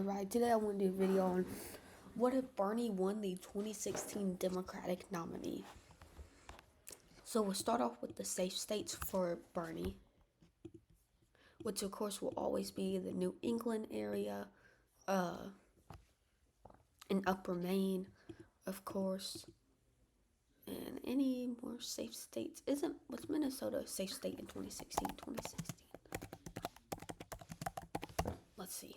Alright, today I want to do a video on what if Bernie won the 2016 Democratic nominee. So we'll start off with the safe states for Bernie, which of course will always be the New England area, and Upper Maine, of course. And any more safe states? Was Minnesota a safe state in 2016? 2016. Let's see.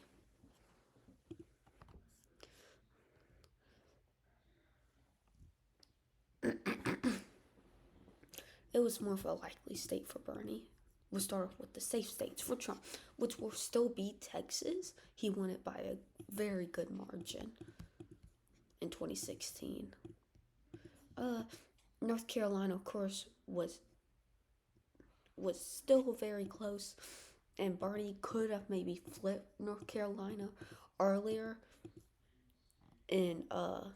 It was more of a likely state for Bernie. We'll start off with the safe states for Trump, which will still be Texas. He won it by a very good margin in 2016. North Carolina, of course, was still very close, and Bernie could have maybe flipped North Carolina earlier in our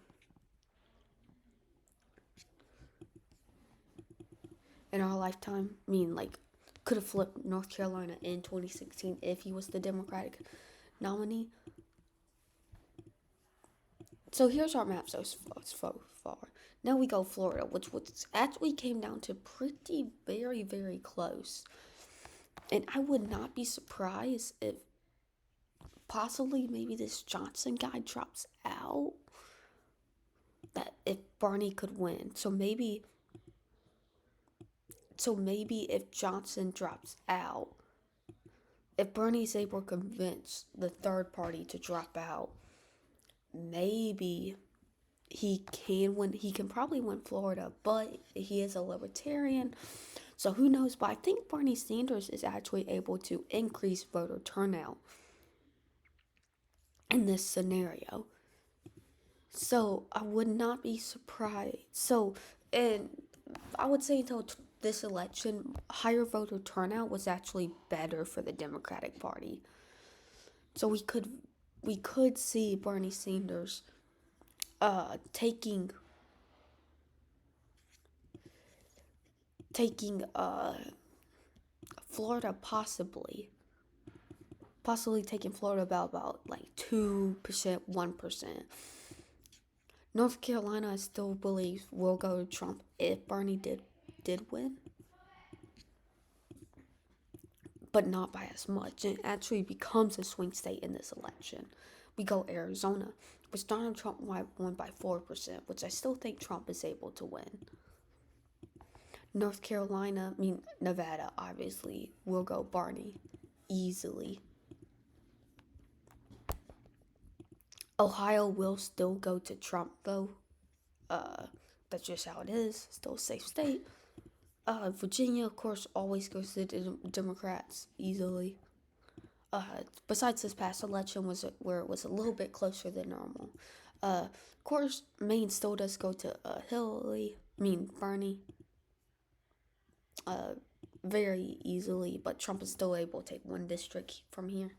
lifetime. I mean, like, could have flipped North Carolina in 2016 if he was the Democratic nominee. So here's our map so far. Now we go Florida, which actually came down to pretty very, very close. And I would not be surprised if possibly maybe this Johnson guy drops out. That if Bernie could win. So maybe if Johnson drops out, if Bernie's able to convince the third party to drop out, maybe he can win. He can probably win Florida, but he is a libertarian, so who knows. But I think Bernie Sanders is actually able to increase voter turnout in this scenario, so I would not be surprised. So, and I would say until this election, higher voter turnout was actually better for the Democratic Party. So we could see Bernie Sanders taking Florida, possibly taking Florida about like 2%, 1%. North Carolina, I still believe, will go to Trump if Bernie did win, but not by as much. It actually becomes a swing state in this election. We go Arizona, which Donald Trump won by 4%, which I still think Trump is able to win. North Carolina, I mean Nevada, obviously, will go Bernie easily. Ohio will still go to Trump, though. That's just how it is. Still a safe state. Virginia, of course, always goes to the Democrats easily. Besides this past election, was where it was a little bit closer than normal. Of course, Maine still does go to Bernie. Very easily, but Trump is still able to take one district from here.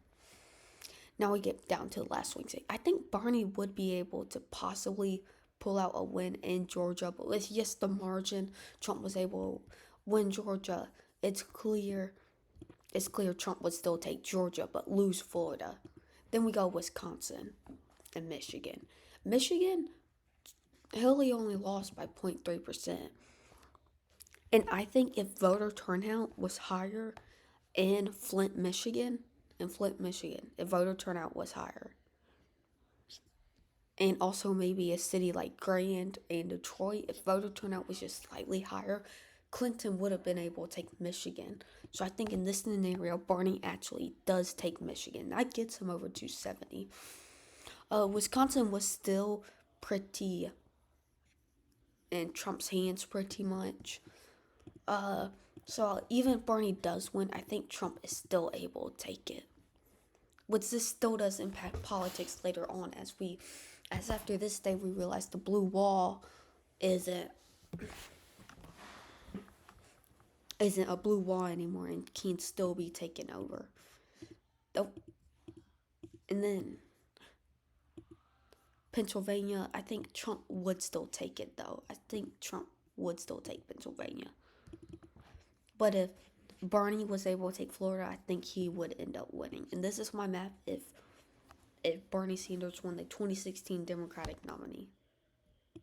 Now we get down to the last swing state. I think Bernie would be able to possibly pull out a win in Georgia, but with just the margin, Trump was able to win Georgia. It's clear Trump would still take Georgia, but lose Florida. Then we go Wisconsin and Michigan. Michigan, Hillary only lost by 0.3%. And I think if voter turnout was higher in Flint, Michigan, if voter turnout was higher, and also maybe a city like Grand and Detroit, if voter turnout was just slightly higher, Clinton would have been able to take Michigan. So I think in this scenario, Bernie actually does take Michigan. That gets him over 270. Wisconsin was still pretty in Trump's hands pretty much. So even if Bernie does win, I think Trump is still able to take it. Which this still does impact politics later on, as after this day we realize the blue wall isn't a blue wall anymore and can still be taken over. And then Pennsylvania, I think Trump would still take it though. I think Trump would still take Pennsylvania. But if Bernie was able to take Florida, I think he would end up winning. And this is my map if if Bernie Sanders won the 2016 Democratic nominee.